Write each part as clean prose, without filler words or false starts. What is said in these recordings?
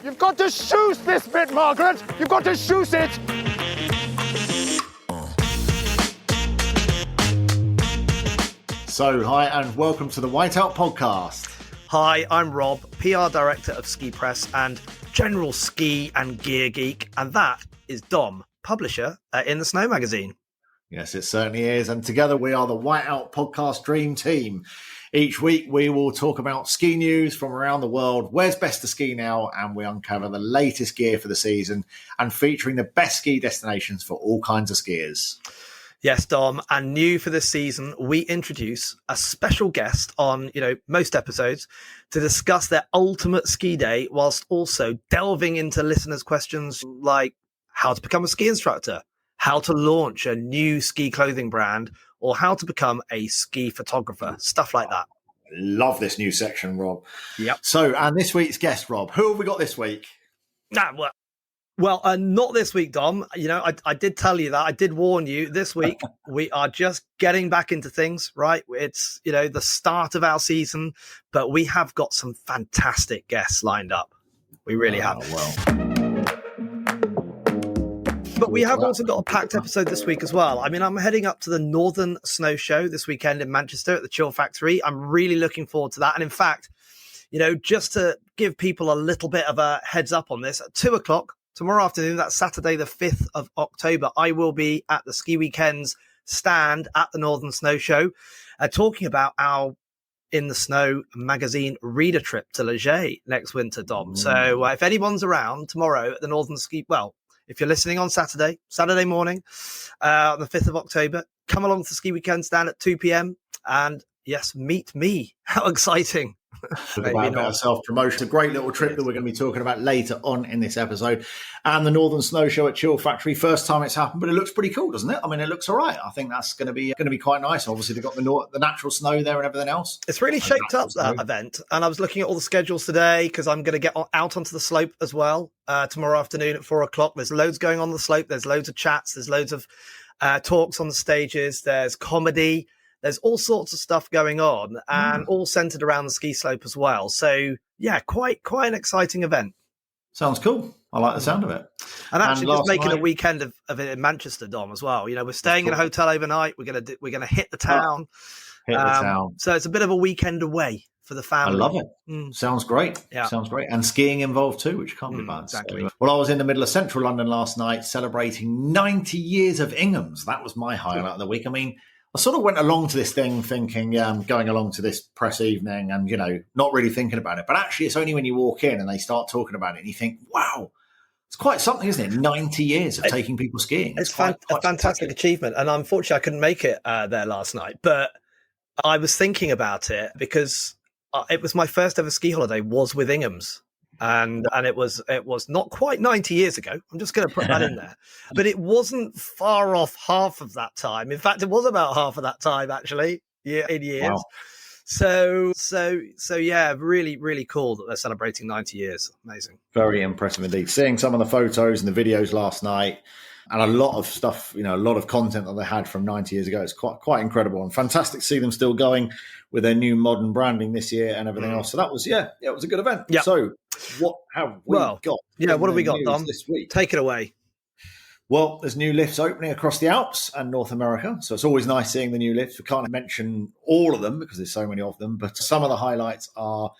You've got to shoot this bit, Margaret. You've got to shoot it. So, hi and welcome to the Whiteout Podcast. Hi, I'm Rob, PR Director of Ski Press and General Ski and Gear Geek. And that is Dom, publisher at InTheSnow magazine. Yes, it certainly is. And together we are the Whiteout Podcast Dream Team. Each week we will talk about ski news from around the world, where's best to ski now, and we uncover the latest gear for the season and featuring the best ski destinations for all kinds of skiers. Yes, Dom, and new for this season, we introduce a special guest on, most episodes to discuss their ultimate ski day, whilst also delving into listeners' questions like how to become a ski instructor, how to launch a new ski clothing brand, or how to become a ski photographer, stuff like that. Love this new section, Rob. Yep. So, and this week's guest, Rob, who have we got this week? Well, not this week, Dom. I did tell you that. I did warn you. This week, we are just getting back into things, right? It's, the start of our season, but we have got some fantastic guests lined up. We really have. Well. But we have also got a packed episode this week as well. I mean, I'm heading up to the Northern Snow Show this weekend in Manchester at the Chill Factory. I'm really looking forward to that. And in fact, just to give people a little bit of a heads up on this, at 2:00 tomorrow afternoon, that's Saturday, the 5th of October, I will be at the Ski Weekends stand at the Northern Snow Show, talking about our In the Snow magazine reader trip to Leger next winter, Dom. So if anyone's around tomorrow at the Northern Ski, if you're listening on Saturday morning, on the 5th of October, come along to the Ski Weekend stand at 2 p.m. and yes, meet me. How exciting. About self-promotion. It's a great little trip that we're going to be talking about later on in this episode. And the Northern Snow Show at Chill Factory, first time it's happened, but it looks pretty cool, doesn't it? I mean, it looks all right. I think that's going to be quite nice. Obviously, they've got the natural snow there and everything else. It's really shaped up, that event. And I was looking at all the schedules today because I'm going to get out onto the slope as well tomorrow afternoon at 4:00. There's loads going on the slope. There's loads of chats. There's loads of talks on the stages. There's comedy. There's all sorts of stuff going on and all centered around the ski slope as well. So, yeah, quite an exciting event. Sounds cool. I like the sound of it. And actually just making a weekend of it in Manchester, Dom, as well. We're staying in a hotel overnight. We're going to hit the town. So it's a bit of a weekend away for the family. I love it. Sounds great. Yeah. Sounds great. And skiing involved too, which can't be bad. Exactly. So, I was in the middle of central London last night celebrating 90 years of Ingham's. That was my highlight of the week. I mean, I sort of went along to this thing thinking, going along to this press evening and, not really thinking about it. But actually, it's only when you walk in and they start talking about it and you think, wow, it's quite something, isn't it? 90 years of taking people skiing. It's quite a fantastic achievement. And unfortunately, I couldn't make it there last night. But I was thinking about it because it was my first ever ski holiday was with Ingham's. And it was not quite 90 years ago. I'm just going to put that in there. But it wasn't far off half of that time. In fact, it was about half of that time, actually, in years. Wow. So yeah, really, really cool that they're celebrating 90 years. Amazing. Very impressive indeed. Seeing some of the photos and the videos last night and a lot of stuff, a lot of content that they had from 90 years ago. It's quite incredible and fantastic to see them still going with their new modern branding this year and everything else. So that was, it was a good event. Yep. So what have we got? Yeah, what have we got, Dom? This week? Take it away. Well, there's new lifts opening across the Alps and North America. So it's always nice seeing the new lifts. We can't mention all of them because there's so many of them, but some of the highlights are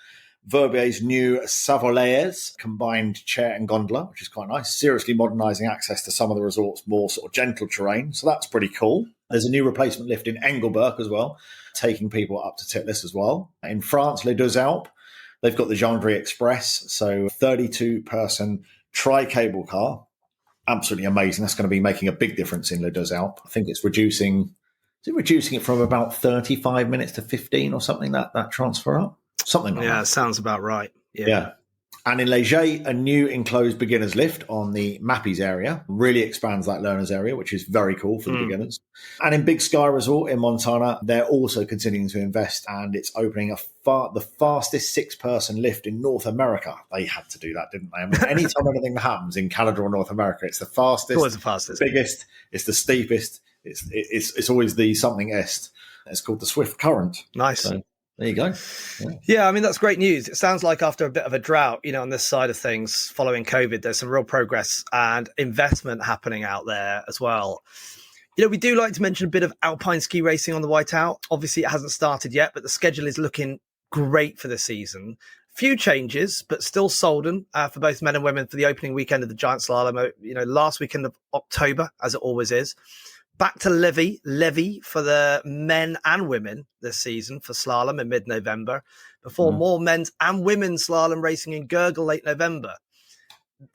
Verbier's new Savoleyres combined chair and gondola, which is quite nice. Seriously modernising access to some of the resort's more sort of gentle terrain. So that's pretty cool. There's a new replacement lift in Engelberg as well, taking people up to Titlis as well. In France, Les Deux Alpes, they've got the Jandri Express. So 32-person tricable car. Absolutely amazing. That's going to be making a big difference in Les Deux Alpes. I think it's reducing it from about 35 minutes to 15 or something, that transfer up. Something like that. Yeah, sounds about right. Yeah. And in Leger, a new enclosed beginners lift on the Mappy's area really expands that learners area, which is very cool for the beginners. And in Big Sky Resort in Montana, they're also continuing to invest, and it's opening the fastest 6-person lift in North America. They had to do that, didn't they? I mean, anytime anything happens in Canada or North America, it's the fastest, always the fastest, biggest, it's the steepest, it's always the something est. It's called the Swift Current. Nice. So, There you go. Yeah, I mean, that's great news. It sounds like after a bit of a drought, on this side of things following COVID, there's some real progress and investment happening out there as well. We do like to mention a bit of alpine ski racing on the Whiteout. Obviously, it hasn't started yet, but the schedule is looking great for this season. Few changes, but still Solden for both men and women for the opening weekend of the Giant Slalom, last weekend of October, as it always is. Back to Levy for the men and women this season for slalom in mid-November, before more men's and women's slalom racing in Gurgel late November.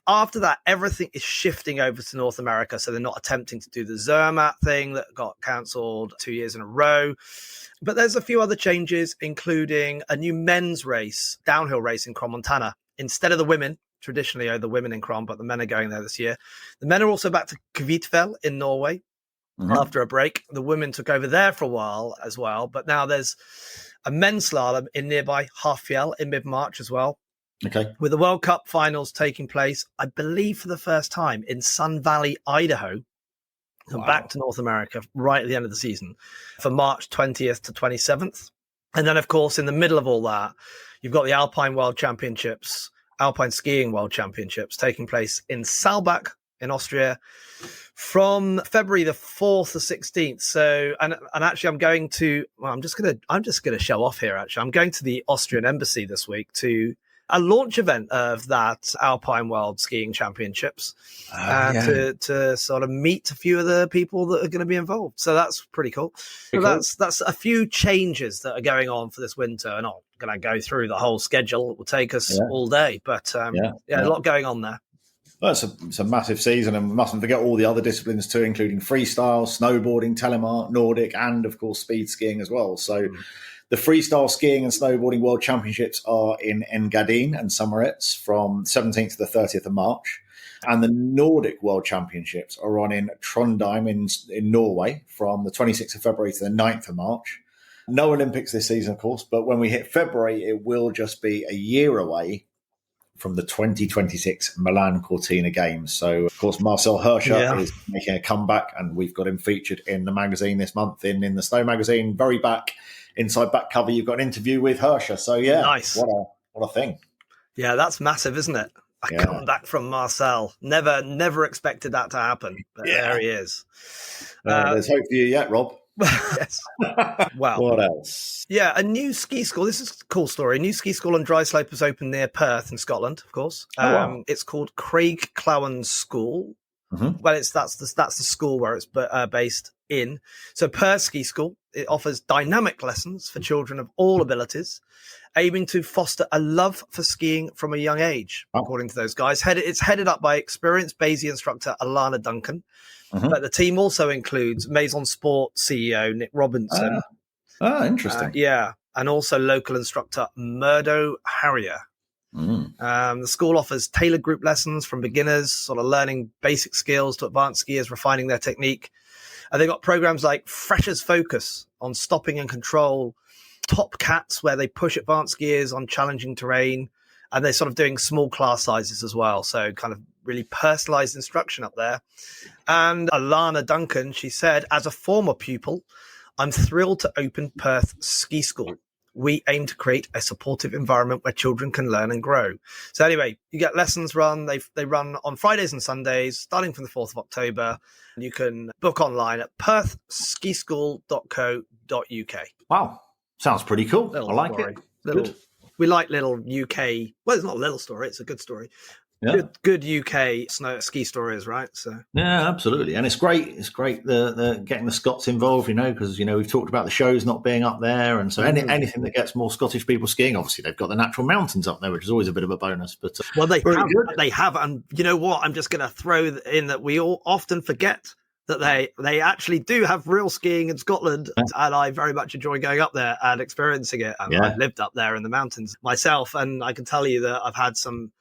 After that, everything is shifting over to North America, so they're not attempting to do the Zermatt thing that got cancelled 2 years in a row. But there's a few other changes, including a new men's race, downhill race in Crans-Montana. Instead of the women, traditionally the women in Cron, but the men are going there this year. The men are also back to Kvitfjell in Norway after a break. The women took over there for a while as well, but now there's a men's slalom in nearby Hafjell in mid-March as well. Okay. With the World Cup finals taking place, I believe for the first time in Sun Valley, Idaho, and back to North America right at the end of the season for March 20th to 27th. And then, of course, in the middle of all that, you've got the Alpine World Championships, Alpine Skiing World Championships taking place in Saalbach in Austria from February the 4th to 16th. So, and actually I'm going to, I'm just going to show off here. Actually, I'm going to the Austrian embassy this week to a launch event of that Alpine World Skiing Championships to sort of meet a few of the people that are going to be involved. So that's pretty cool. So that's a few changes that are going on for this winter. I'm not going to go through the whole schedule. It will take us all day, but a lot going on there. Well, it's a massive season, and we mustn't forget all the other disciplines too, including freestyle, snowboarding, telemark, Nordic, and of course speed skiing as well. So the freestyle skiing and snowboarding world championships are in Engadin and Sommerets from 17th to the 30th of March. And the Nordic World Championships are on in Trondheim in Norway from the 26th of February to the 9th of March. No Olympics this season, of course, but when we hit February, it will just be a year away from the 2026 Milan Cortina Games. So, of course, Marcel Hirscher is making a comeback, and we've got him featured in the magazine this month, in the magazine. Very back, inside back cover, you've got an interview with Hirscher. So, nice. What a thing. Yeah, that's massive, isn't it? A comeback from Marcel. Never expected that to happen, but there he is. There's hope for you yet, Rob. Yes. Wow. What else? Yeah, a new ski school. This is a cool story. A new ski school on dry slope has opened near Perth in Scotland, of course. It's called Craig Clowan School. Well, that's the school where it's based in. So Perth Ski School, it offers dynamic lessons for children of all abilities, aiming to foster a love for skiing from a young age, according to those guys. It's headed up by experienced Bayesian instructor Alana Duncan. But the team also includes Maison Sport CEO Nick Robinson. Interesting. And also local instructor Murdo Harrier. The school offers tailored group lessons from beginners, sort of learning basic skills, to advanced skiers refining their technique. And they've got programs like Freshers Focus on stopping and control, Top Cats, where they push advanced skiers on challenging terrain. And they're sort of doing small class sizes as well. So kind of really personalized instruction up there. And Alana Duncan, she said, as a former pupil, I'm thrilled to open Perth Ski School. We aim to create a supportive environment where children can learn and grow. So anyway, you get lessons run. They run on Fridays and Sundays, starting from the 4th of October. And you can book online at perthskischool.co.uk. Wow. Sounds pretty cool. I like it. We like little UK. Well, it's not a little story. It's a good story. Yeah. Good UK ski stories, right? So yeah, absolutely, and it's great. It's great the getting the Scots involved, because we've talked about the shows not being up there, and so anything that gets more Scottish people skiing. Obviously, they've got the natural mountains up there, which is always a bit of a bonus. But they have, and you know what? I'm just going to throw in that we all often forget that they actually do have real skiing in Scotland, and I very much enjoy going up there and experiencing it. And I've lived up there in the mountains myself, and I can tell you that I've had some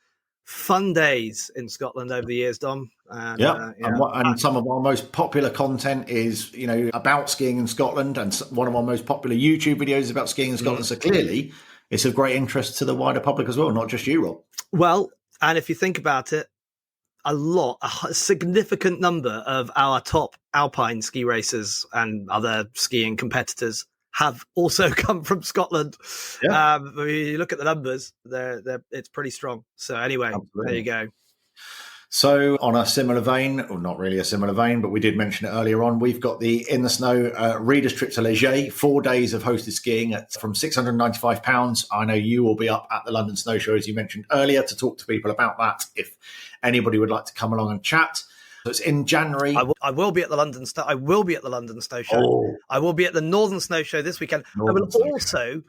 fun days in Scotland over the years, Dom. And some of our most popular content is, about skiing in Scotland, and one of our most popular YouTube videos is about skiing in Scotland. So clearly, it's of great interest to the wider public as well, not just you, Rob. Well, and if you think about it, a significant number of our top alpine ski racers and other skiing competitors have also come from Scotland. Yeah. When you look at the numbers, it's pretty strong. So anyway, Absolutely. there you go. So on a similar vein, or not really a similar vein, but we did mention it earlier on, we've got the In the Snow Readers Trip to Leger, 4 days of hosted skiing from £695. I know you will be up at the London Snow Show, as you mentioned earlier, to talk to people about that if anybody would like to come along and chat. So it's in January. I will be at the London Snow. I will be at the London Snow Show. Oh. I will be at the Northern Snow Show this weekend. Northern I will Snow also.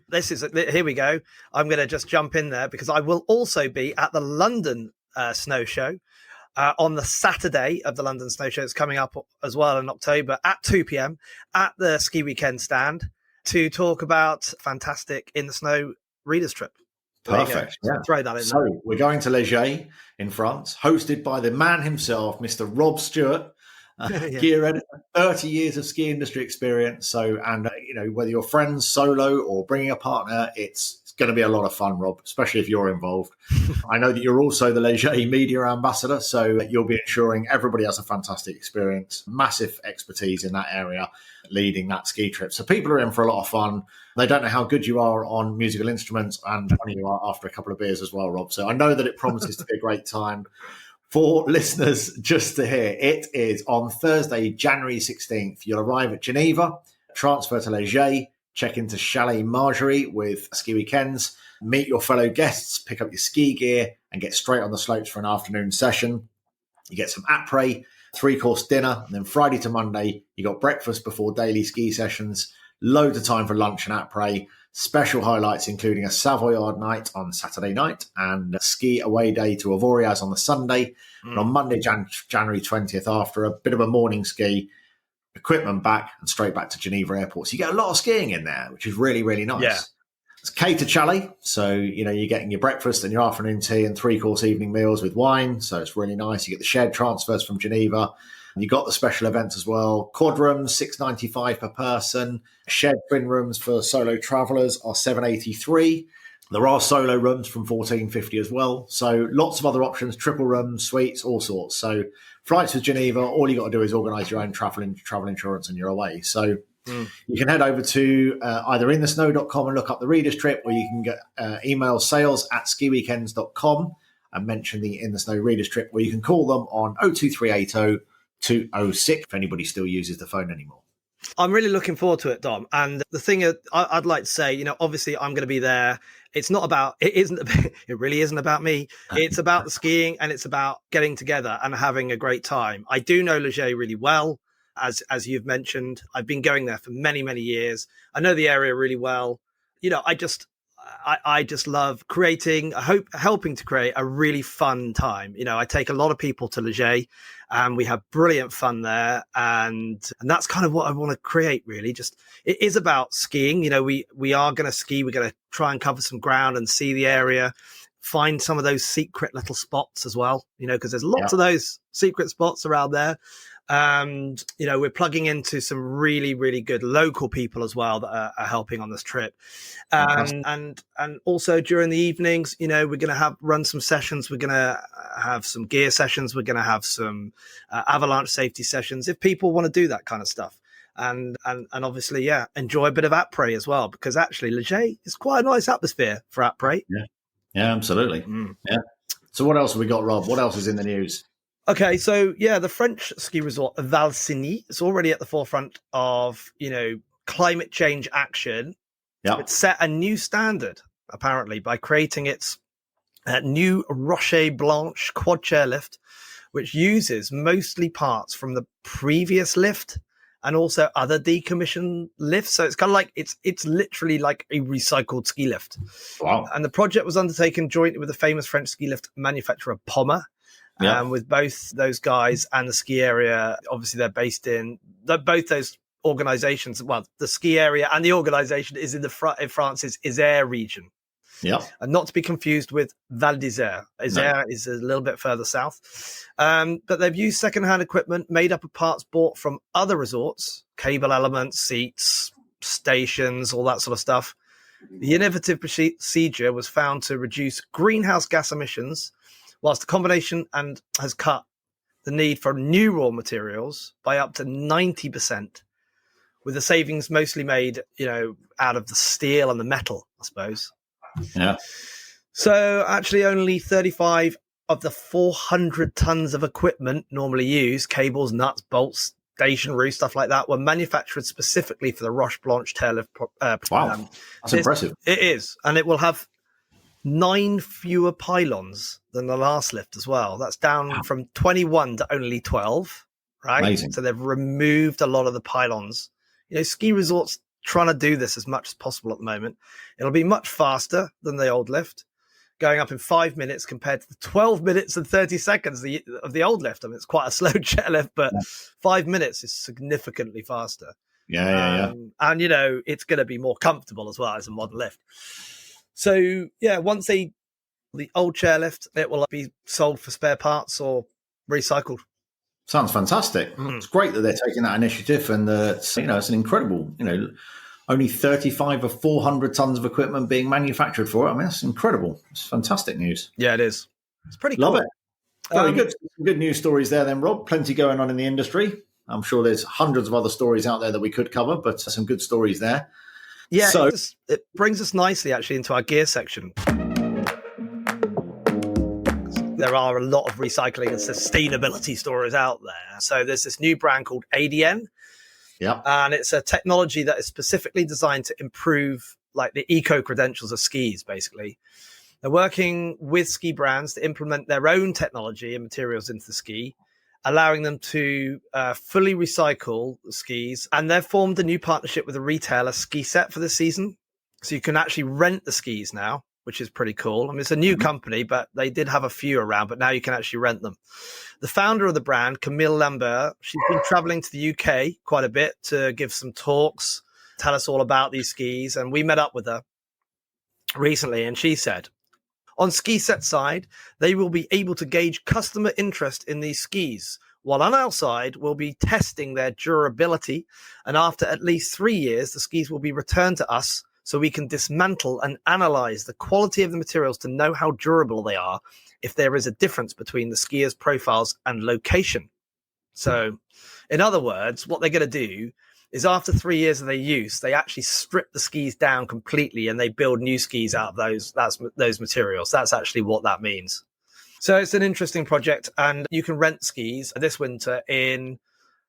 Here we go. I'm going to just jump in there because I will also be at the London Snow Show. On the Saturday of the London Snow Show. It's coming up as well in October at 2 p.m. at the Ski Weekend stand to talk about fantastic In the Snow readers trip. Perfect. Yeah. Throw that in so there. We're going to Leger in France, hosted by the man himself, Mr. Rob Stewart. Gear editor, 30 years of ski industry experience. So, and whether you're friends, solo, or bringing a partner, it's going to be a lot of fun, Rob, especially if you're involved. I know that you're also the Leger media ambassador, so you'll be ensuring everybody has a fantastic experience, massive expertise in that area, leading that ski trip. So people are in for a lot of fun. They don't know how good you are on musical instruments, and funny you are after a couple of beers as well, Rob. So I know that it promises to be a great time. For listeners just to hear, it is on Thursday, January 16th. You'll arrive at Geneva, transfer to Leger, check into Chalet Marjorie with Ski Weekends, meet your fellow guests, pick up your ski gear, and get straight on the slopes for an afternoon session. You get some après, 3-course dinner, and then Friday to Monday, you got breakfast before daily ski sessions, loads of time for lunch and après, special highlights including a Savoyard night on Saturday night and a ski away day to Savoleyres on the Sunday. And on Monday, January 20th, after a bit of a morning ski, equipment back and straight back to Geneva Airport. So you get a lot of skiing in there, which is really, really nice. Yeah. It's catered chalet. So, you're getting your breakfast and your afternoon tea and 3-course evening meals with wine. So it's really nice. You get the shared transfers from Geneva. You got the special events as well. Quad rooms, $695 per person. Shared twin rooms for solo travellers are $783. There are solo rooms from $1450 as well. So lots of other options, triple rooms, suites, all sorts. So flights to Geneva, all you got to do is organise your own travel insurance and you're away. So you can head over to either InTheSnow.com and look up the readers trip, or you can get email sales@skiweekends.com and mention the In the Snow readers trip, or you can call them on 02380 206 if anybody still uses the phone anymore. I'm really looking forward to it, Dom. And the thing I'd like to say, obviously I'm going to be there. It really isn't about me. It's about the skiing and it's about getting together and having a great time. I do know Leger really well, as you've mentioned. I've been going there for many, many years. I know the area really well. I just love helping to create a really fun time. I take a lot of people to Leger and we have brilliant fun there. And that's kind of what I want to create, really. It is about skiing. We are going to ski. We're going to try and cover some ground and see the area, find some of those secret little spots as well, because there's lots of those secret spots around there. And, we're plugging into some really, really good local people as well that are helping on this trip. And also during the evenings, we're going to run some sessions. We're going to have some gear sessions. We're going to have some avalanche safety sessions if people want to do that kind of stuff. And obviously, enjoy a bit of après as well, because actually Leger is quite a nice atmosphere for après. Yeah, absolutely. Yeah. So what else have we got, Rob? What else is in the news? Okay, so the French ski resort Val Cenis is already at the forefront of climate change action. Yeah, it set a new standard apparently by creating its new Rocher Blanche quad chair lift, which uses mostly parts from the previous lift and also other decommissioned lifts. So it's kind of like it's literally like a recycled ski lift. Wow! And the project was undertaken jointly with the famous French ski lift manufacturer Pommer. With both those guys and the ski area, obviously they're based in both those organizations. Well, the ski area and the organization is in France's Isère region. Yeah. And not to be confused with Val d'Isère. Isère is a little bit further south. But they've used secondhand equipment made up of parts bought from other resorts, cable elements, seats, stations, all that sort of stuff. The innovative procedure was found to reduce greenhouse gas emissions, whilst the combination has cut the need for new raw materials by up to 90%, with the savings mostly made, out of the steel and the metal, I suppose. Yeah. So actually only 35 of the 400 tons of equipment normally used, cables, nuts, bolts, stationery, stuff like that, were manufactured specifically for the Roche Blanche taillift. Wow, that's impressive. It is. And it will have 9 fewer pylons than the last lift as well. That's down from 21 to only 12, right? Amazing. So they've removed a lot of the pylons. Ski resorts trying to do this as much as possible at the moment. It'll be much faster than the old lift, going up in 5 minutes compared to the 12 minutes and 30 seconds of the old lift. I mean, it's quite a slow chairlift, but 5 minutes is significantly faster. Yeah. And, it's going to be more comfortable as well as a modern lift. So, once the old chairlift, it will be sold for spare parts or recycled. Sounds fantastic. It's great that they're taking that initiative, and it's an incredible, only 35 of 400 tons of equipment being manufactured for it. I mean, that's incredible. It's fantastic news. Yeah, it is. It's pretty Love cool. it. Very good. Some good news stories there then, Rob. Plenty going on in the industry. I'm sure there's hundreds of other stories out there that we could cover, but some good stories there. Yeah, so, it brings us nicely actually into our gear section. There are a lot of recycling and sustainability stories out there. So there's this new brand called ADN. Yeah. And it's a technology that is specifically designed to improve like the eco credentials of skis, basically. They're working with ski brands to implement their own technology and materials into the ski, allowing them to fully recycle the skis. And they've formed a new partnership with a retailer, Ski Set, for this season. So you can actually rent the skis now, which is pretty cool. I mean, it's a new company, but they did have a few around, but now you can actually rent them. The founder of the brand, Camille Lambert, she's been traveling to the UK quite a bit to give some talks, tell us all about these skis. And we met up with her recently, and she said, on Ski Set side, they will be able to gauge customer interest in these skis, while on our side, we'll be testing their durability. And after at least 3 years, the skis will be returned to us so we can dismantle and analyze the quality of the materials to know how durable they are if there is a difference between the skiers' profiles and location. So, in other words, what they're going to do is after 3 years of their use, they actually strip the skis down completely and they build new skis out of those materials. That's actually what that means. So it's an interesting project, and you can rent skis this winter in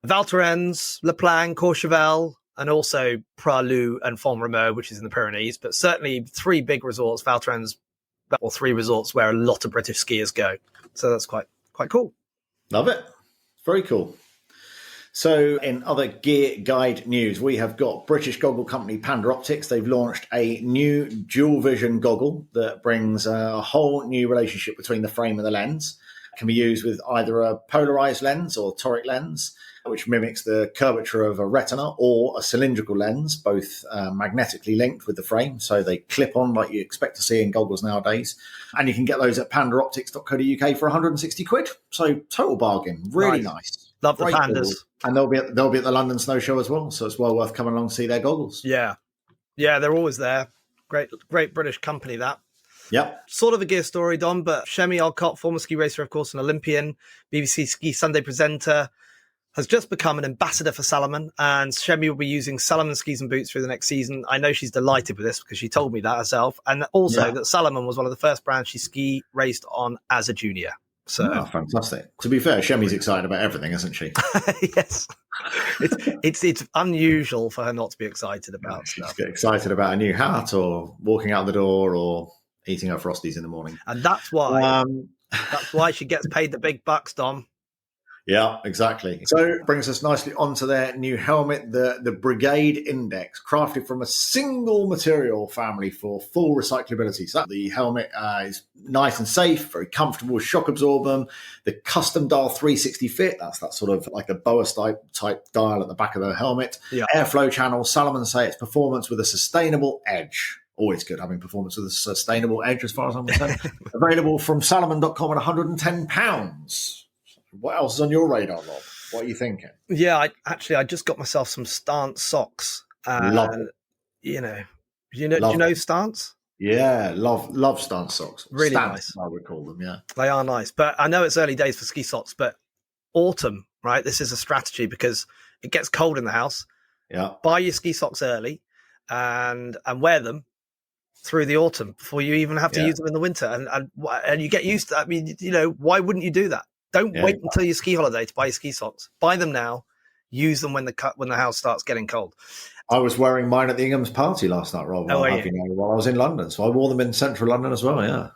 Val Thorens, Le Plan, Courchevel, and also Pralou and Font-Romeu, which is in the Pyrenees, but certainly 3 big resorts, Val Thorens, or 3 resorts where a lot of British skiers go. So that's quite cool. Love it. Very cool. So in other gear guide news, we have got British goggle company Panda Optics. They've launched a new dual vision goggle that brings a whole new relationship between the frame and the lens. It can be used with either a polarized lens or toric lens, which mimics the curvature of a retina, or a cylindrical lens, both magnetically linked with the frame. So they clip on like you expect to see in goggles nowadays. And you can get those at pandaoptics.co.uk for 160 quid. So total bargain. Really nice. Love the Great pandas. goggles. And they'll be at the London Snow Show as well. So it's well worth coming along to see their goggles. Yeah. Yeah, they're always there. Great British company, that. Yep. Sort of a gear story, Dom, but Shemi Alcott, former ski racer, of course, an Olympian, BBC Ski Sunday presenter, has just become an ambassador for Salomon, and Shemi will be using Salomon skis and boots through the next season. I know she's delighted with this because she told me that herself, and also that Salomon was one of the first brands she ski raced on as a junior. So fantastic. To be fair, Shemi's excited about everything, isn't she? Yes. It's unusual for her not to be excited about stuff. Get excited about a new hat or walking out the door or eating her Frosties in the morning. And that's why she gets paid the big bucks, Dom. Yeah, exactly. So it brings us nicely onto their new helmet, the Brigade Index, crafted from a single material family for full recyclability. So the helmet is nice and safe, very comfortable, shock absorbent. The custom dial 360 fit, that's that sort of like a boa type dial at the back of the helmet. Yeah. Airflow channel, Salomon say it's performance with a sustainable edge. Always good having performance with a sustainable edge, as far as I'm concerned. Available from salomon.com at £110. What else is on your radar, Rob? What are you thinking? Yeah, I just got myself some Stance socks. Love it. Do you know Stance? Yeah, love Stance socks. Really Stance, nice. I would call them, yeah. They are nice. But I know it's early days for ski socks, but autumn, right? This is a strategy because it gets cold in the house. Yeah. Buy your ski socks early and wear them through the autumn before you even have to use them in the winter. And you get used to that. I mean, why wouldn't you do that? Don't wait until your ski holiday to buy your ski socks. Buy them now. Use them when the house starts getting cold. I was wearing mine at the Ingham's party last night, Rob, while I was in London. So I wore them in central London as well, yeah.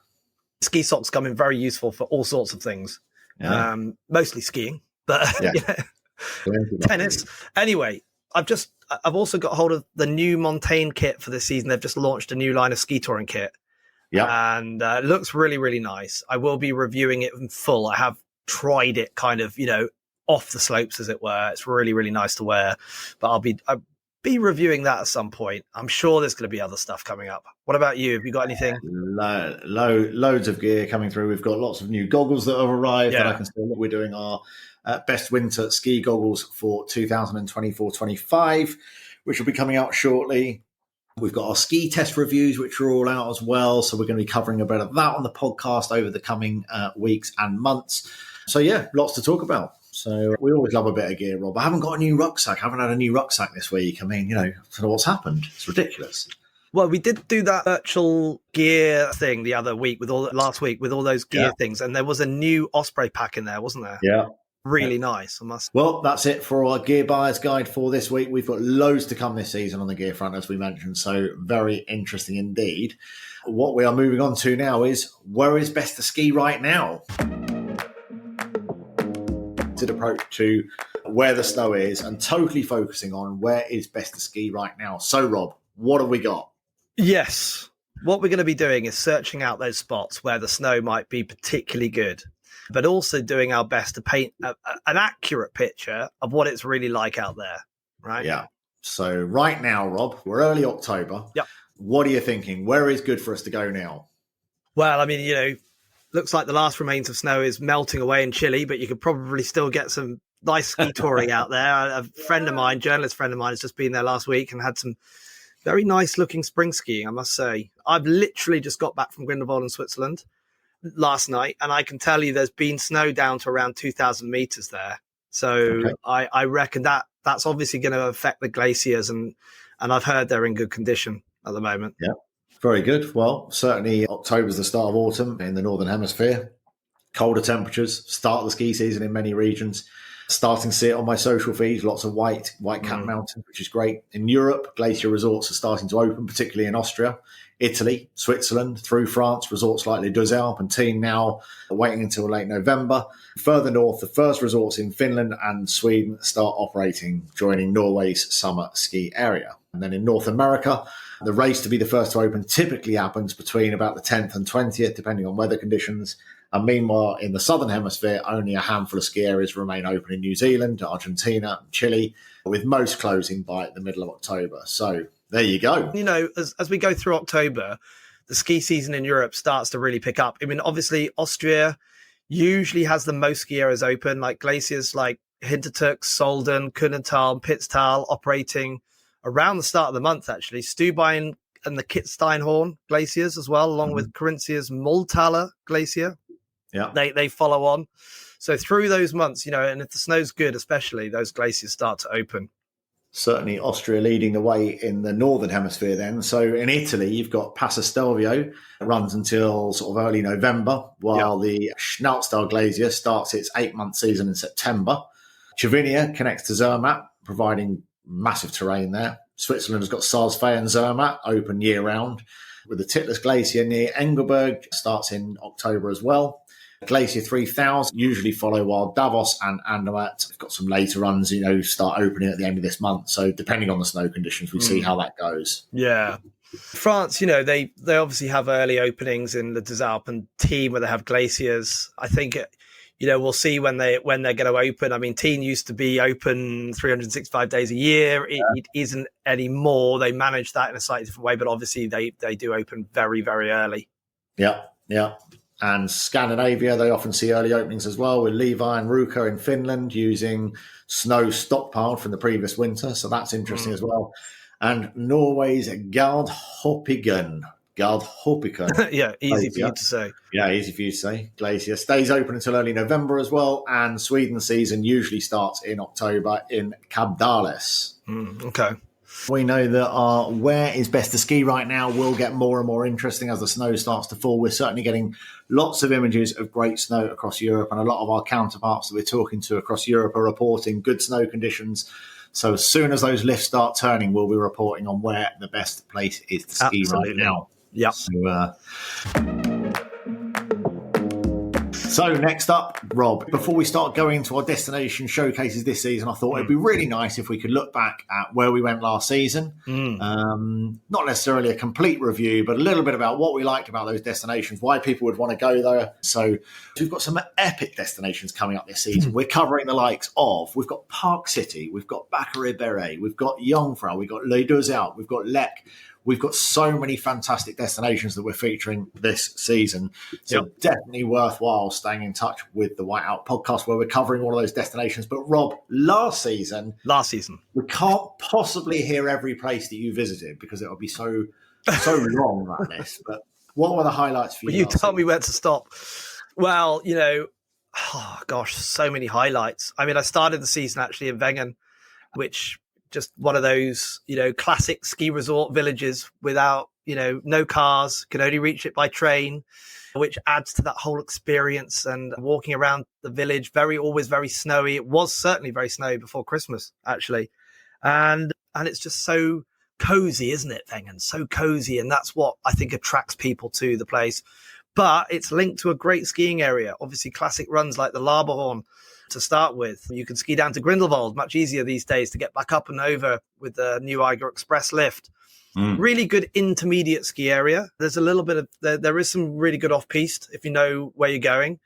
Ski socks come in very useful for all sorts of things. Yeah. Mostly skiing, but tennis. Anyway, I've also got hold of the new Montaigne kit for this season. They've just launched a new line of ski touring kit. Yeah. And it looks really, really nice. I will be reviewing it in full. I have tried it kind of, off the slopes, as it were. It's really, really nice to wear. But I'll be reviewing that at some point. I'm sure there's going to be other stuff coming up. What about you? Have you got anything? Loads of gear coming through. We've got lots of new goggles that have arrived. And I can see that we're doing our best winter ski goggles for 2024-25, which will be coming out shortly. We've got our ski test reviews, which are all out as well. So we're going to be covering a bit of that on the podcast over the coming weeks and months. So yeah, lots to talk about. So we always love a bit of gear, Rob. I haven't got a new rucksack. I haven't had a new rucksack this week. I mean, I don't know what's happened. It's ridiculous. Well, we did do that virtual gear thing the other week last week with all those gear things. And there was a new Osprey pack in there, wasn't there? Yeah. Really nice. Well, that's it for our Gear Buyer's Guide for this week. We've got loads to come this season on the gear front, as we mentioned. So very interesting indeed. What we are moving on to now is, where is best to ski right now? Approach to where the snow is and totally focusing on where is best to ski right now. So, Rob, what have we got? Yes. What we're going to be doing is searching out those spots where the snow might be particularly good, but also doing our best to paint an accurate picture of what it's really like out there, right? Yeah. So right now, Rob, we're early October. Yep. What are you thinking? Where is good for us to go now? Well, I mean, looks like the last remains of snow is melting away in Chile, but you could probably still get some nice ski touring out there. A journalist friend of mine, has just been there last week and had some very nice looking spring skiing, I must say. I've literally just got back from Grindelwald in Switzerland last night, and I can tell you there's been snow down to around 2,000 meters there. So I reckon that's obviously going to affect the glaciers, and I've heard they're in good condition at the moment. Yeah. Very good. Well, certainly October is the start of autumn in the Northern Hemisphere. Colder temperatures, start of the ski season in many regions. Starting to see it on my social feeds, lots of white cap mountains, which is great. In Europe, glacier resorts are starting to open, particularly in Austria, Italy, Switzerland, through France, resorts like Les Deux Alpes and Tignes now waiting until late November. Further north, the first resorts in Finland and Sweden start operating, joining Norway's summer ski area. And then in North America, the race to be the first to open typically happens between about the 10th and 20th, depending on weather conditions. And meanwhile, in the Southern Hemisphere, only a handful of ski areas remain open in New Zealand, Argentina, and Chile, with most closing by the middle of October. So there you go. As we go through October, the ski season in Europe starts to really pick up. I mean, obviously, Austria usually has the most ski areas open, like glaciers like Hintertux, Solden, Kunnental, Pitztal operating around the start of the month, actually. Stubbein and the Kitzsteinhorn glaciers as well, along with Carinzia's Multaler glacier. Yeah, they follow on. So through those months, and if the snow's good, especially, those glaciers start to open. Certainly Austria leading the way in the Northern Hemisphere then. So in Italy, you've got Passo Stelvio, that runs until sort of early November, while the Schnauztal Glacier starts its 8-month season in September. Cervinia connects to Zermatt, providing massive terrain there. Switzerland has got Sarsfee and Zermatt open year-round, with the Titlis Glacier near Engelberg starts in October as well. Glacier 3000 usually follow, while Davos and Andermatt have got some later runs, start opening at the end of this month. So depending on the snow conditions, we see how that goes. Yeah. France, they obviously have early openings in the Deux Alpes and Tignes where they have glaciers. I think, we'll see when they're going to open. I mean, Tignes used to be open 365 days a year. It isn't anymore. They manage that in a slightly different way, but obviously they do open very, very early. Yeah. And Scandinavia, they often see early openings as well, with Levi and Ruka in Finland using snow stockpiled from the previous winter. So that's interesting as well. And Norway's Gardhoppigen Gardhopica. Yeah, easy for you to say. Yeah, easy for you to say. Glacier stays open until early November as well, and Sweden season usually starts in October in Kabdales. Okay. We know that our where is best to ski right now will get more and more interesting as the snow starts to fall. We're certainly getting lots of images of great snow across Europe, and a lot of our counterparts that we're talking to across Europe are reporting good snow conditions. So as soon as those lifts start turning, we'll be reporting on where the best place is to ski right now. Yeah. So next up, Rob, before we start going into our destination showcases this season, I thought it'd be really nice if we could look back at where we went last season. Not necessarily a complete review, but a little bit about what we liked about those destinations, why people would want to go there. So we've got some epic destinations coming up this season. We're covering the likes of, we've got Park City, we've got Berry, we've got Jungfrau, we've got Les Deux Alpes, we've got Lech. We've got so many fantastic destinations that we're featuring this season. So definitely worthwhile staying in touch with the Whiteout podcast where we're covering all of those destinations. But Rob, last season, we can't possibly hear every place that you visited because it would be so long, that list. But what were the highlights for you? You tell me where to stop. Well, so many highlights. I mean, I started the season actually in Wengen, which just one of those, classic ski resort villages without, no cars, can only reach it by train, which adds to that whole experience. And walking around the village, always very snowy. It was certainly very snowy before Christmas, actually. And it's just so cozy, isn't it, Wengen? So cozy. And that's what I think attracts people to the place. But it's linked to a great skiing area. Obviously, classic runs like the Laberhorn to start with. You can ski down to Grindelwald, much easier these days to get back up and over with the new Eiger Express lift. Really good intermediate ski area. There's a little bit of, there is some really good off-piste if you know where you're going.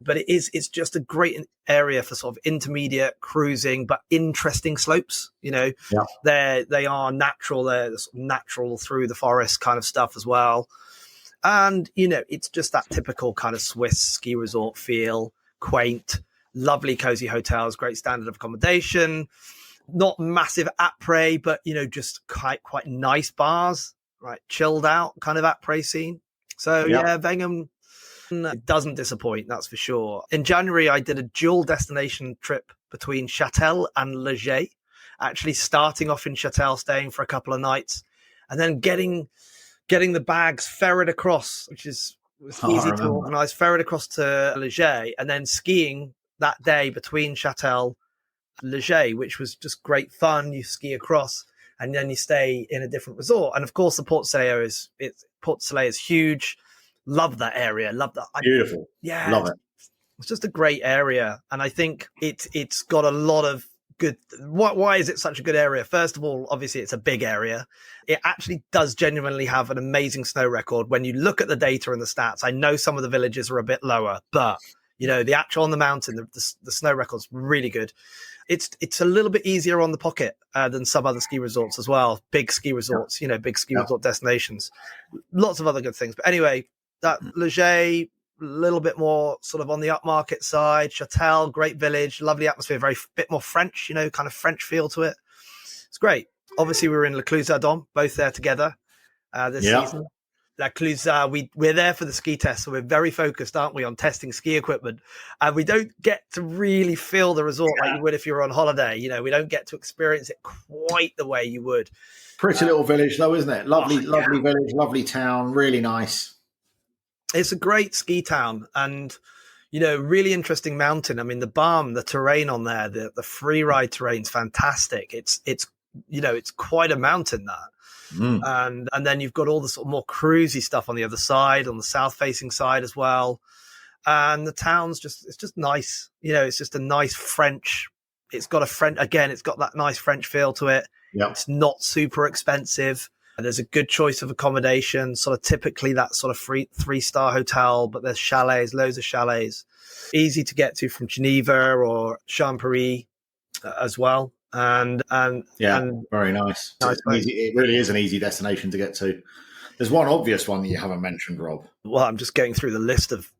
But it's just a great area for sort of intermediate cruising, but interesting slopes. They are natural. They're sort of natural through the forest kind of stuff as well. And, it's just that typical kind of Swiss ski resort feel, quaint, lovely, cozy hotels, great standard of accommodation, not massive après, but, just quite nice bars, right? Chilled out kind of après scene. So, Wengen doesn't disappoint, that's for sure. In January, I did a dual destination trip between Châtel and Leger, actually starting off in Châtel, staying for a couple of nights, and then getting the bags ferried across, which was easy to organise, ferried across to Leger, and then skiing that day between Châtel and Leger, which was just great fun. You ski across and then you stay in a different resort. And of course, the Port Soleil is huge. Love that area. Love that. Beautiful. Yeah. Love it. It's just a great area. And I think it's got a lot of good. Why is it such a good area? First of all, obviously it's a big area. It actually does genuinely have an amazing snow record. When you look at the data and the stats, I know some of the villages are a bit lower, but the actual on the mountain, the snow record's really good. It's a little bit easier on the pocket than some other ski resorts as well. Big ski resorts, big ski resort destinations. Lots of other good things. But anyway, that Leger, a little bit more sort of on the upmarket side. Châtel, great village, lovely atmosphere, bit more French, kind of French feel to it. It's great. Obviously, we were in Le Clusaz-Dôme, both there together this season. La Clusaz, we're there for the ski test, so we're very focused, aren't we, on testing ski equipment. And we don't get to really feel the resort like you would if you were on holiday. We don't get to experience it quite the way you would. Pretty little village, though, isn't it? Lovely village, lovely town, really nice. It's a great ski town and, really interesting mountain. I mean, the BAM, the terrain on there, the free ride terrain's fantastic. It's quite a mountain, that. And then you've got all the sort of more cruisy stuff on the other side, on the south facing side as well. And the town's it's just nice. It's just a nice French. It's got that nice French feel to it. Yeah. It's not super expensive. And there's a good choice of accommodation, sort of typically that sort of 3-star hotel, but there's chalets, loads of chalets. Easy to get to from Geneva or Champéry as well. And very nice. It really is an easy destination to get to. There's one obvious one that you haven't mentioned, Rob. Well, I'm just going through the list of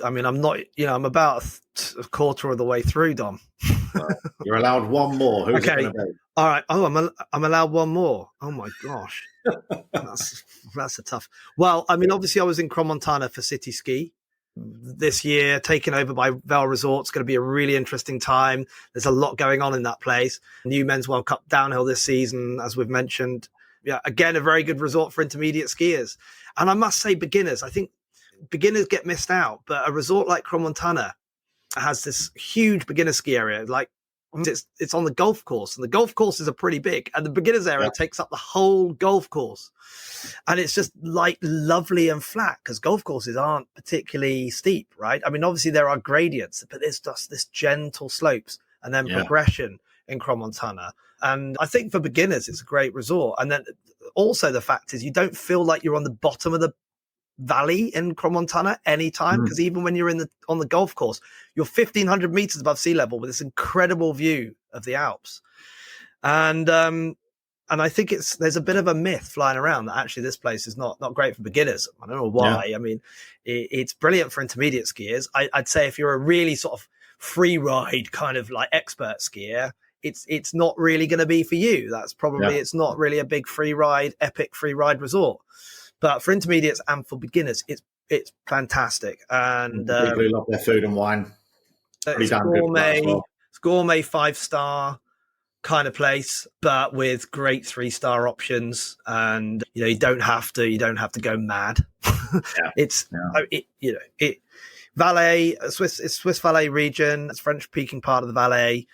I mean, I'm not, I'm about a quarter of the way through, Dom. You're allowed one more. Who's it Okay. going to be? All right. Oh, I'm allowed one more. Oh my gosh. That's a tough. Well, I mean, obviously I was in Crans-Montana for City Ski this year, taken over by Val Resort. It's going to be a really interesting time. There's a lot going on in that place. New Men's World Cup downhill this season, as we've mentioned. Yeah, again, a very good resort for intermediate skiers. And I must say beginners, I think beginners get missed out, but a resort like Crans-Montana has this huge beginner ski area. Like it's on the golf course, and the golf courses are pretty big, and the beginners area takes up the whole golf course. And it's just like lovely and flat, because golf courses aren't particularly steep, right? I mean, obviously there are gradients, but there's just this gentle slopes and then progression in Crans-Montana. And I think for beginners, it's a great resort. And then also the fact is you don't feel like you're on the bottom of the valley in Crans-Montana anytime, because even when you're on the golf course, you're 1,500 meters above sea level with this incredible view of the Alps. And I think there's a bit of a myth flying around that actually this place is not great for beginners. I don't know why. Yeah. I mean, it's brilliant for intermediate skiers. I'd say if you're a really sort of free ride kind of like expert skier, it's not really going to be for you. That's probably it's not really a big epic free ride resort. But for intermediates and for beginners, it's fantastic. And people love their food and wine. It's gourmet, it's gourmet 5-star kind of place, but with great 3-star options. And you don't have to go mad. Valais, Swiss Valais region. It's French speaking part of the Valais.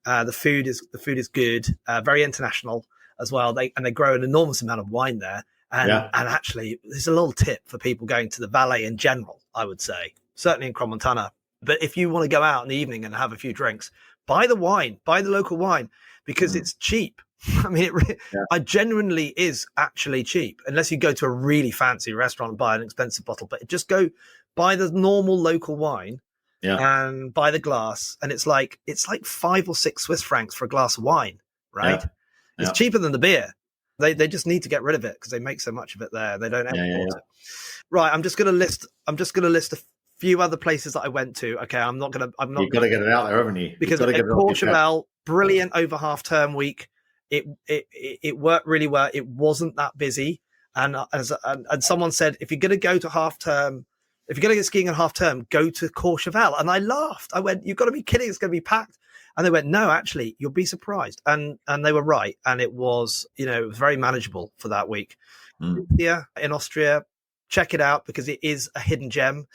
The food is good, very international as well. They grow an enormous amount of wine there. And actually, there's a little tip for people going to the Valais in general, I would say, certainly in Crans-Montana. But if you want to go out in the evening and have a few drinks, buy the local wine, because it's cheap. I mean, it genuinely is actually cheap, unless you go to a really fancy restaurant and buy an expensive bottle. But just go buy the normal local wine and buy the glass. And it's like 5 or 6 Swiss francs for a glass of wine, right? It's cheaper than the beer. They just need to get rid of it because they make so much of it there. They don't export it. Right. I'm just going to list a few other places that I went to. Okay. You've got to get it out there, haven't you? Because at Courchevel, brilliant over half-term week. It worked really well. It wasn't that busy. And someone said, if you're going to go to half-term, if you're going to get skiing on half-term, go to Courchevel. And I laughed. I went, you've got to be kidding. It's going to be packed. And they went, no, actually, you'll be surprised. And they were right. And it was, it was very manageable for that week. Yeah, in Austria, check it out because it is a hidden gem.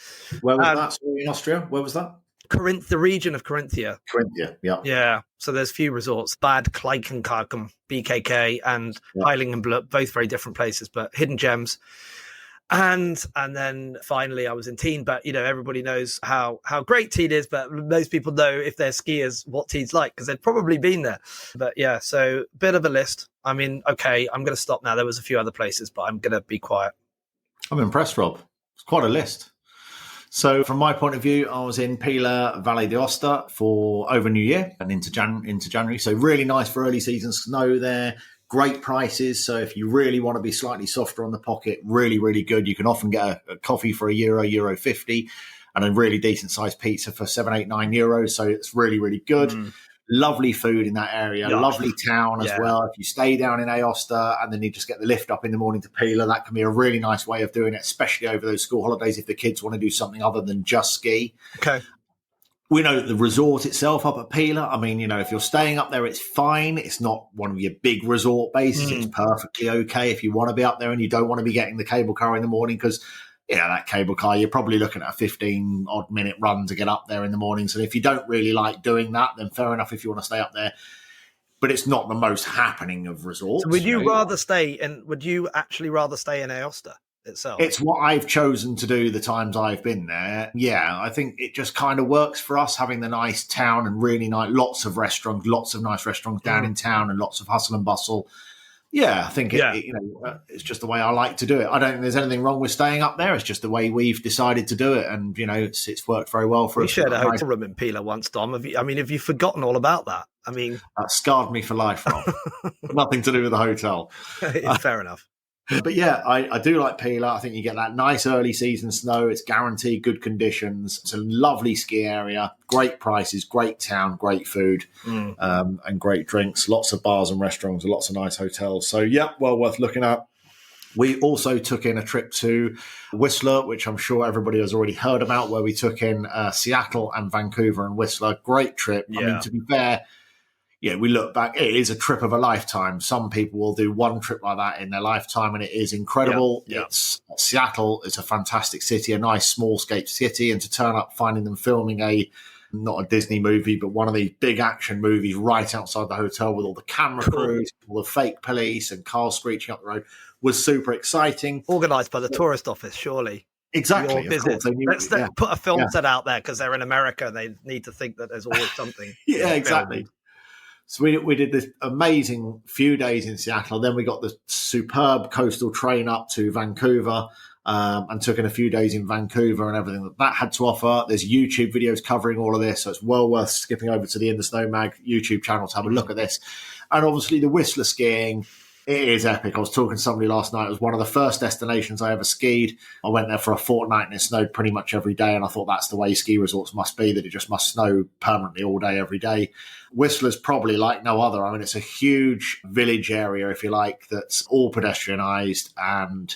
Where was that? Sorry, in Austria? Where was that? Corinth, the region of Carinthia. Carinthia, yeah. Yeah. So there's few resorts, Bad Kleikenkarken, BKK, and Heiligenblut, both very different places, but hidden gems. And then finally I was in Teen, but everybody knows how great Teen is, but most people know if they're skiers what Teen's like because they've probably been there. But yeah, so bit of a list. I mean, okay, I'm going to stop now. There was a few other places, but I'm going to be quiet. I'm impressed, Rob. It's quite a list. So from my point of view, I was in Pila, Valle d'Aosta for over New Year and into January. So really nice for early season snow there. Great prices. So if you really want to be slightly softer on the pocket, really, really good. You can often get a coffee for €1, €1.50, and a really decent sized pizza for €7, €8, €9. So it's really, really good. Lovely food in that area. Yeah. Lovely town as well. If you stay down in Aosta and then you just get the lift up in the morning to Pila, that can be a really nice way of doing it, especially over those school holidays if the kids want to do something other than just ski. Okay. We know that the resort itself up at Pila, I mean, if you're staying up there, it's fine. It's not one of your big resort bases. It's perfectly okay if you want to be up there and you don't want to be getting the cable car in the morning because, that cable car, you're probably looking at a 15-odd minute run to get up there in the morning. So if you don't really like doing that, then fair enough if you want to stay up there. But it's not the most happening of resorts. So would you actually rather stay in Aosta itself? It's what I've chosen to do the times I've been there. Yeah, I think it just kind of works for us having the nice town and really nice, lots of nice restaurants down in town and lots of hustle and bustle. Yeah, I think it's just the way I like to do it. I don't think there's anything wrong with staying up there. It's just the way we've decided to do it, and it's worked very well for us. We shared a hotel room in Pila once, Dom. Have you forgotten all about that? I mean, that scarred me for life, Rob. Nothing to do with the hotel. Fair enough. But yeah, I do like Pila. I think you get that nice early season snow. It's guaranteed good conditions. It's a lovely ski area, great prices, great town, great food, and great drinks. Lots of bars and restaurants, lots of nice hotels. So yeah, well worth looking at. We also took in a trip to Whistler, which I'm sure everybody has already heard about, where we took in Seattle and Vancouver and Whistler. Great trip. Yeah. I mean, to be fair, yeah, we look back, it is a trip of a lifetime. Some people will do one trip like that in their lifetime, and it is incredible. Yeah. It's Seattle. It's a fantastic city, a nice small-scale city, and to turn up finding them filming not a Disney movie, but one of these big action movies right outside the hotel with all the camera crews, all the fake police and cars screeching up the road was super exciting. Organised by the tourist office, surely. Exactly. Let's put a film set out there because they're in America and they need to think that there's always something. Yeah, exactly. Filmed. So we did this amazing few days in Seattle. Then we got the superb coastal train up to Vancouver and took in a few days in Vancouver and everything that had to offer. There's YouTube videos covering all of this, so it's well worth skipping over to the InTheSnow Mag YouTube channel to have a look at this. And obviously the Whistler skiing, it is epic. I was talking to somebody last night. It was one of the first destinations I ever skied. I went there for a fortnight and it snowed pretty much every day. And I thought that's the way ski resorts must be, that it just must snow permanently all day, every day. Whistler's probably like no other. I mean, it's a huge village area, if you like, that's all pedestrianised and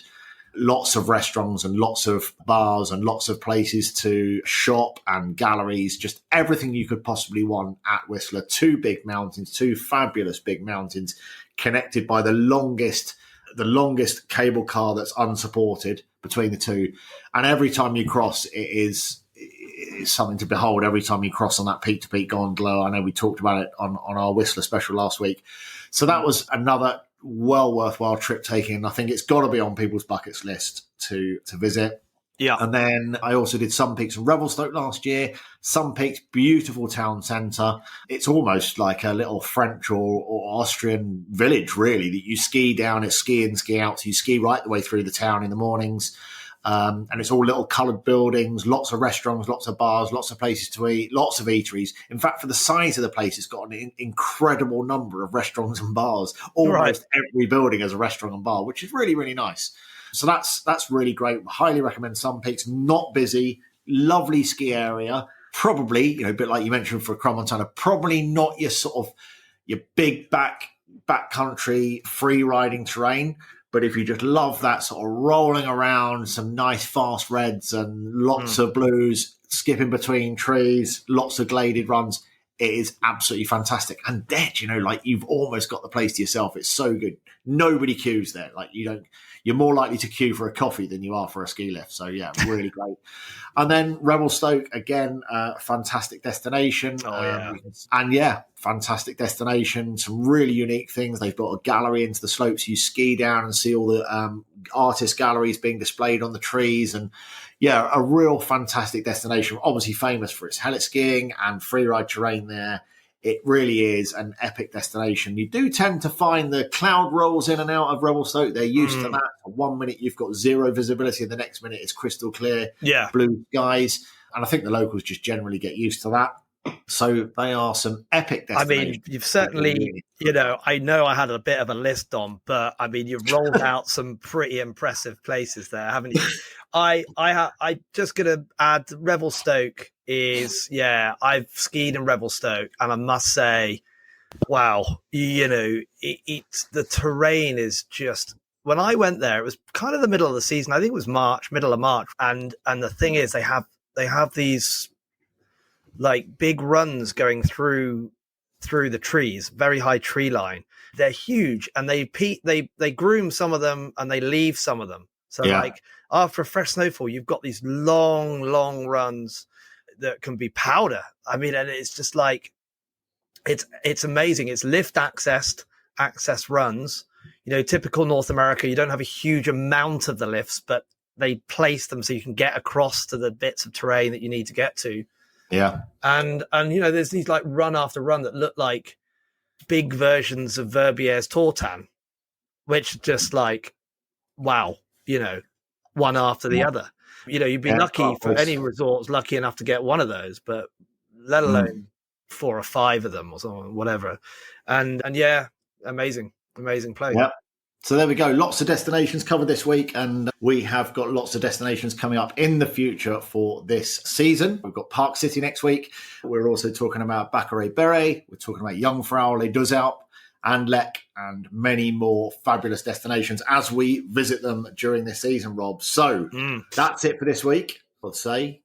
lots of restaurants and lots of bars and lots of places to shop and galleries, just everything you could possibly want at Whistler. Two big mountains, two fabulous big mountains, connected by the longest cable car that's unsupported between the two. And every time you cross, it's something to behold. Every time you cross on that peak-to-peak gondola. I know we talked about it on our Whistler special last week. So that was another well worthwhile trip taking. I think it's got to be on people's buckets list to visit. Yeah. And then I also did Sun Peaks and Revelstoke last year. Sun Peaks, beautiful town centre. It's almost like a little French or Austrian village, really, that you ski down. It's ski in, ski out. So you ski right the way through the town in the mornings. And it's all little coloured buildings, lots of restaurants, lots of bars, lots of places to eat, lots of eateries. In fact, for the size of the place, it's got an incredible number of restaurants and bars. Almost every building has a restaurant and bar, which is really, really nice. So that's really great. Highly recommend Sun Peaks. Not busy, lovely ski area. Probably, a bit like you mentioned for Crans-Montana, probably not your sort of your big backcountry free riding terrain. But if you just love that sort of rolling around, some nice fast reds and lots of blues, skipping between trees, lots of gladed runs, it is absolutely fantastic. And dead, like you've almost got the place to yourself. It's so good. Nobody queues there. Like you're more likely to queue for a coffee than you are for a ski lift. So yeah, really great. And then Revelstoke, again, fantastic destination. Fantastic destination. Some really unique things. They've got a gallery into the slopes. You ski down and see all the artist galleries being displayed on the trees. And yeah, a real fantastic destination. Obviously famous for its helix skiing and freeride terrain there. It really is an epic destination. You do tend to find the cloud rolls in and out of Revelstoke. They're used to that. 1 minute you've got zero visibility, and the next minute it's crystal clear, blue skies. And I think the locals just generally get used to that. So they are some epic destinations. I mean, you've certainly, I know I had a bit of a list on, but I mean, you've rolled out some pretty impressive places there, haven't you? I just going to add Revelstoke is, I've skied in Revelstoke, and I must say, wow, it's the terrain is just, when I went there, it was kind of the middle of the season. I think it was middle of March. And the thing is, they have these like big runs going through the trees, very high tree line. They're huge, and they groom some of them and they leave some of them. So like after a fresh snowfall, you've got these long runs that can be powder. I mean, and it's just like, it's amazing. It's lift access runs. Typical North America, you don't have a huge amount of the lifts, but they place them so you can get across to the bits of terrain that you need to get to. Yeah. And there's these like run after run that look like big versions of Verbier's Tortan, which just like, wow, one after the other. You'd be lucky for any resorts lucky enough to get one of those, but let alone 4 or 5 of them or something, whatever. And yeah, amazing place. Yeah. So there we go. Lots of destinations covered this week, and we have got lots of destinations coming up in the future for this season. We've got Park City next week. We're also talking about Baccarat-Beret. We're talking about Jungfrau, Les Deux Alpes, and Lek, and many more fabulous destinations as we visit them during this season, Rob. So that's it for this week, I'd say.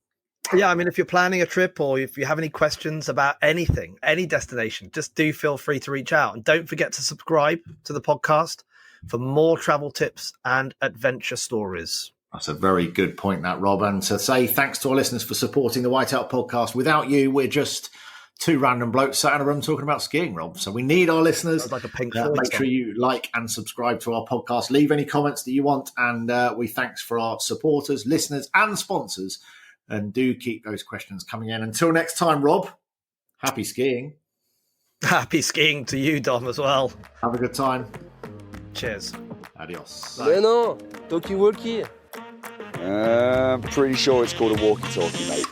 Yeah, I mean, if you're planning a trip or if you have any questions about anything, any destination, just do feel free to reach out. And don't forget to subscribe to the podcast for more travel tips and adventure stories. That's a very good point, that, Rob. And to say thanks to our listeners for supporting the Whiteout podcast. Without you, we're just two random blokes sat in a room talking about skiing, Rob. So we need our listeners. Like a Pink make sure you like and subscribe to our podcast. Leave any comments that you want. And we thanks for our supporters, listeners, and sponsors. And do keep those questions coming in. Until next time, Rob, happy skiing. Happy skiing to you, Dom, as well. Have a good time. Cheers. Adios. No, talkie-walkie. I'm pretty sure it's called a walkie-talkie, mate.